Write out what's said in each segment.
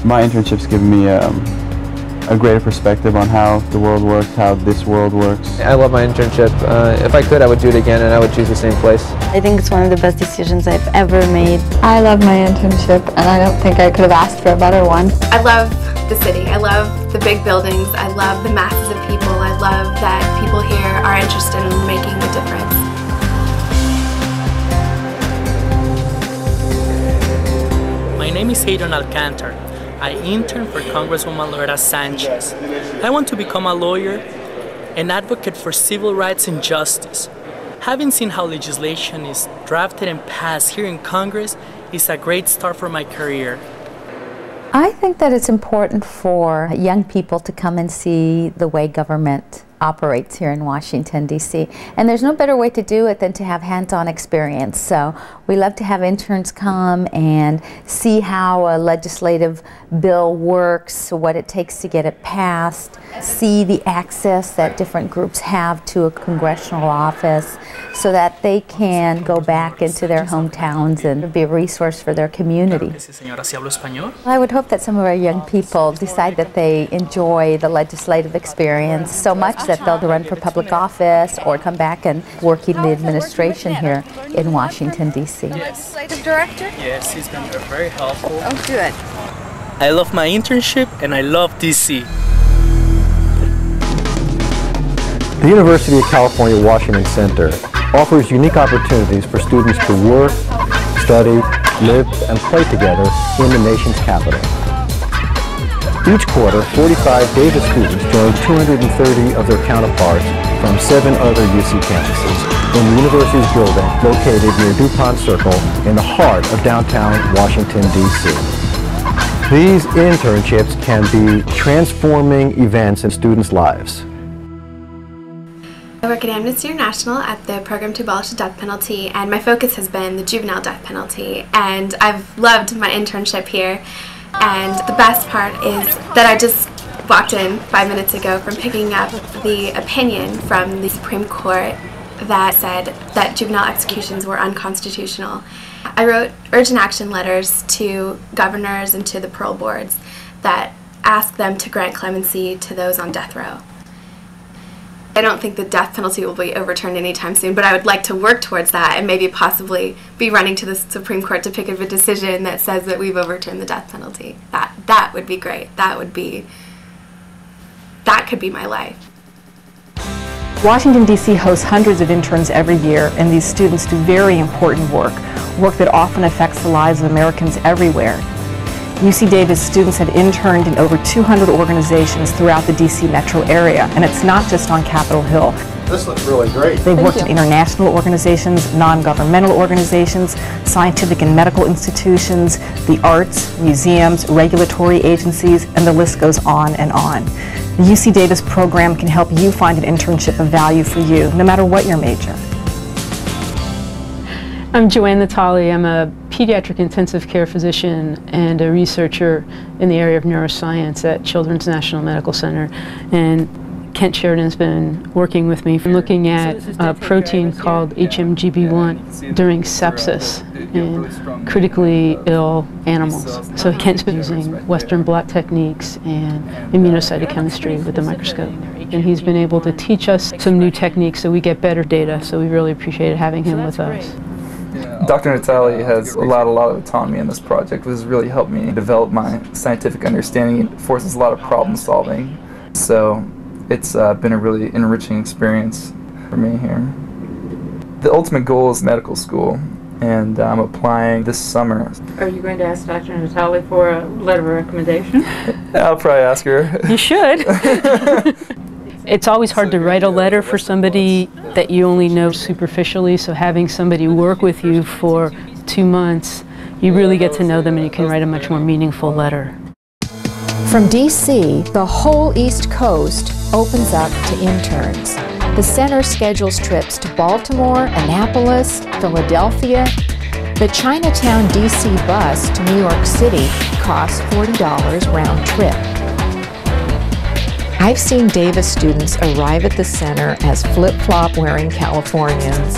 My internship's given me a greater perspective on how the world works, how this world works. I love my internship. If I could, I would do it again, and I would choose the same place. I think it's one of the best decisions I've ever made. I love my internship, and I don't think I could have asked for a better one. I love the city. I love the big buildings. I love the masses of people. I love that people here are interested in making a difference. My name is Adrian Alcantar. I intern for Congresswoman Loretta Sanchez. I want to become a lawyer, an advocate for civil rights and justice. Having seen how legislation is drafted and passed here in Congress is a great start for my career. I think that it's important for young people to come and see the way government operates here in Washington, D.C. And there's no better way to do it than to have hands-on experience. So we love to have interns come and see how a legislative bill works, what it takes to get it passed, see the access that different groups have to a congressional office so that they can go back into their hometowns and be a resource for their community. I would hope that some of our young people decide that they enjoy the legislative experience so much that they'll run for public office or come back and work in the administration here in Washington, D.C. Legislative director? Yes, he's been very helpful. Oh, good. I love my internship and I love D.C. The University of California Washington Center offers unique opportunities for students to work, study, live, and play together in the nation's capital. Each quarter, 45 Davis students join 230 of their counterparts from 7 other UC campuses in the university's building located near DuPont Circle in the heart of downtown Washington, D.C. These internships can be transforming events in students' lives. I work at Amnesty International at the Program to Abolish the Death Penalty, and my focus has been the juvenile death penalty. And I've loved my internship here. And the best part is that I just walked in 5 minutes ago from picking up the opinion from the Supreme Court that said that juvenile executions were unconstitutional. I wrote urgent action letters to governors and to the parole boards that asked them to grant clemency to those on death row. I don't think the death penalty will be overturned anytime soon, but I would like to work towards that and maybe possibly be running to the Supreme Court to pick up a decision that says that we've overturned the death penalty. That would be great. That could be my life. Washington, D.C. hosts hundreds of interns every year, and these students do very important work that often affects the lives of Americans everywhere. UC Davis students have interned in over 200 organizations throughout the D.C. metro area, and it's not just on Capitol Hill. This looks really great. They've worked in international organizations, non-governmental organizations, scientific and medical institutions, the arts, museums, regulatory agencies, and the list goes on and on. The UC Davis program can help you find an internship of value for you, no matter what your major. I'm Joanne Natali. I'm a pediatric intensive care physician and a researcher in the area of neuroscience at Children's National Medical Center. And Kent Sheridan's been working with me from looking at a protein called HMGB1 during sepsis in critically ill animals. So Kent's been using Western blot techniques and immunocytochemistry with the microscope. And he's been able to teach us some new techniques so we get better data, so we really appreciated having him with us. Dr. Natali has allowed a lot of autonomy in this project, which has really helped me develop my scientific understanding. It forces a lot of problem solving. So it's been a really enriching experience for me here. The ultimate goal is medical school, and I'm applying this summer. Are you going to ask Dr. Natali for a letter of recommendation? I'll probably ask her. You should. It's always hard to write a letter for somebody that you only know superficially, so having somebody work with you for 2 months, you really get to know them and you can write a much more meaningful letter. From D.C., the whole East Coast opens up to interns. The center schedules trips to Baltimore, Annapolis, Philadelphia. The Chinatown, D.C. bus to New York City costs $40 round trip. I've seen Davis students arrive at the center as flip-flop wearing Californians,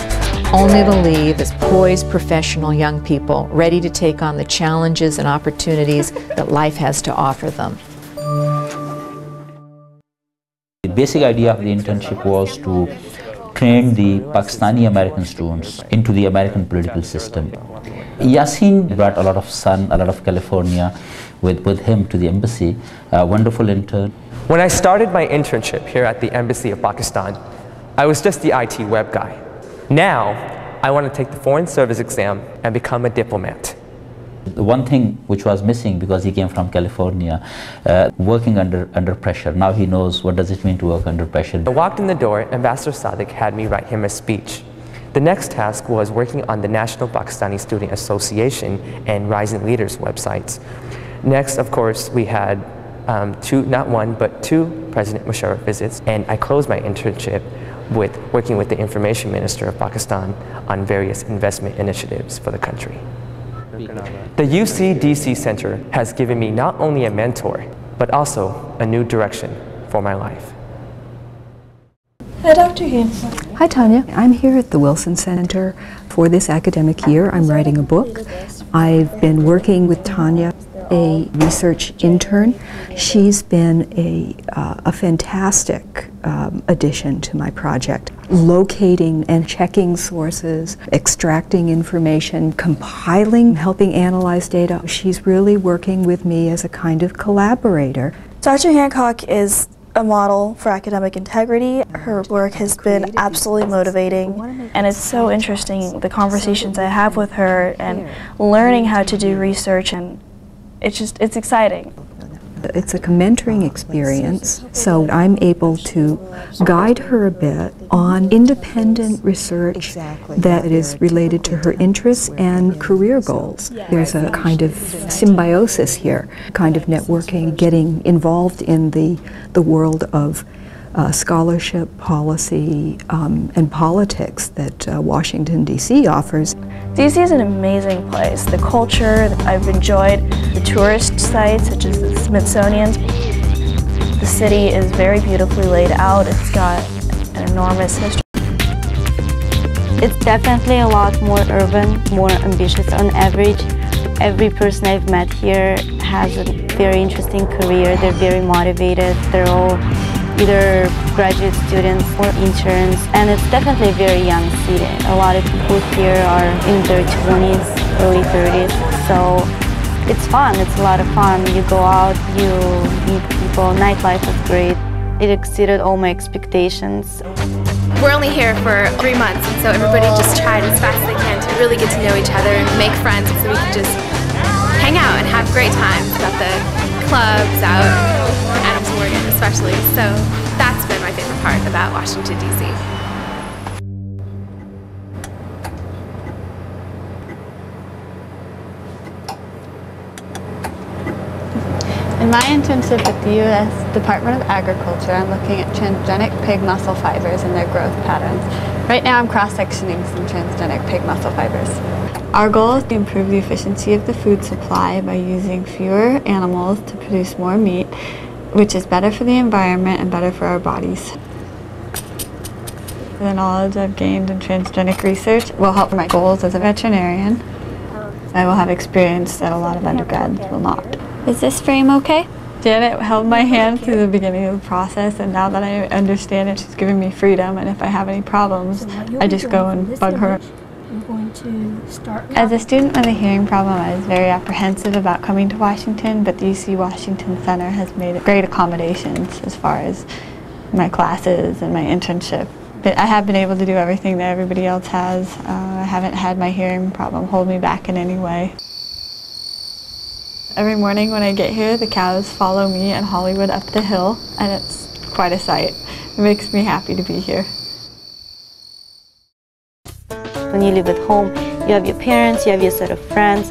only to leave as poised professional young people ready to take on the challenges and opportunities that life has to offer them. The basic idea of the internship was to train the Pakistani American students into the American political system. Yasin brought a lot of sun, a lot of California with him to the embassy, a wonderful intern. When I started my internship here at the Embassy of Pakistan, I was just the IT web guy. Now, I want to take the Foreign Service exam and become a diplomat. The one thing which was missing, because he came from California, working under pressure. Now he knows what does it mean to work under pressure. I walked in the door, Ambassador Sadiq had me write him a speech. The next task was working on the National Pakistani Student Association and Rising Leaders websites. Next, of course, we had not one, but two President Musharraf visits, and I closed my internship with working with the Information Minister of Pakistan on various investment initiatives for the country. The UC-DC Center has given me not only a mentor, but also a new direction for my life. Hi, Dr. Hanson. Hi, Tanya. I'm here at the Wilson Center for this academic year. I'm writing a book. I've been working with Tanya, a research intern. She's been a fantastic addition to my project. Locating and checking sources, extracting information, compiling, helping analyze data. She's really working with me as a kind of collaborator. Dr. Hancock is a model for academic integrity. Her work has been absolutely motivating, and it's so interesting, the conversations I have with her and learning how to do research, and it's exciting. It's a mentoring experience, so I'm able to guide her a bit on independent research that is related to her interests and career goals. There's a kind of symbiosis here, kind of networking, getting involved in the world of scholarship, policy, and politics that Washington, D.C. offers. D.C. is an amazing place. The culture, I've enjoyed the tourist sites such as the Smithsonian. The city is very beautifully laid out. It's got an enormous history. It's definitely a lot more urban, more ambitious on average. Every person I've met here has a very interesting career. They're very motivated. They're all either graduate students or interns, and it's definitely a very young city. A lot of people here are in their 20s, early 30s, so it's fun. It's a lot of fun. You go out, you meet people, nightlife is great. It exceeded all my expectations. We're only here for 3 months, and so everybody just tried as fast as they can to really get to know each other and make friends so we can just hang out and have great times at the clubs out in Adams Morgan especially. So that's been my favorite part about Washington, D.C. In my internship at the U.S. Department of Agriculture, I'm looking at transgenic pig muscle fibers and their growth patterns. Right now I'm cross-sectioning some transgenic pig muscle fibers. Our goal is to improve the efficiency of the food supply by using fewer animals to produce more meat, which is better for the environment and better for our bodies. The knowledge I've gained in transgenic research will help my goals as a veterinarian. I will have experience that a lot of undergrads will not. Is this frame okay? Janet held my hand through the beginning of the process, and now that I understand it, she's giving me freedom, and if I have any problems, I just go and bug her. As a student with a hearing problem, I was very apprehensive about coming to Washington, but the UC Washington Center has made great accommodations as far as my classes and my internship. But I have been able to do everything that everybody else has. I haven't had my hearing problem hold me back in any way. Every morning when I get here, the cows follow me and Hollywood up the hill, and it's quite a sight. It makes me happy to be here. When you live at home, you have your parents, you have your set of friends,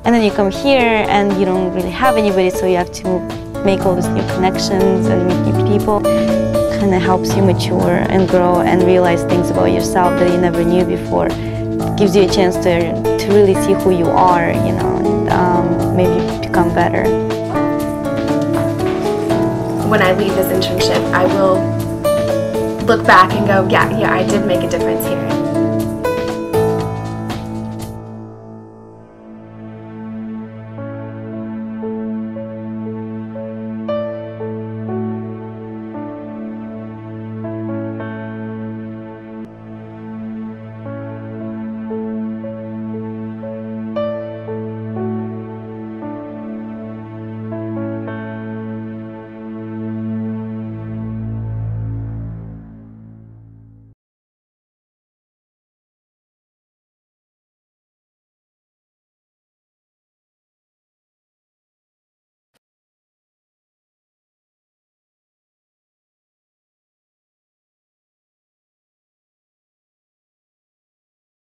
and then you come here and you don't really have anybody, so you have to make all these new connections and meet new people. It kind of helps you mature and grow and realize things about yourself that you never knew before. It gives you a chance to really see who you are, you know, and maybe become better. When I leave this internship, I will look back and go, yeah, I did make a difference here.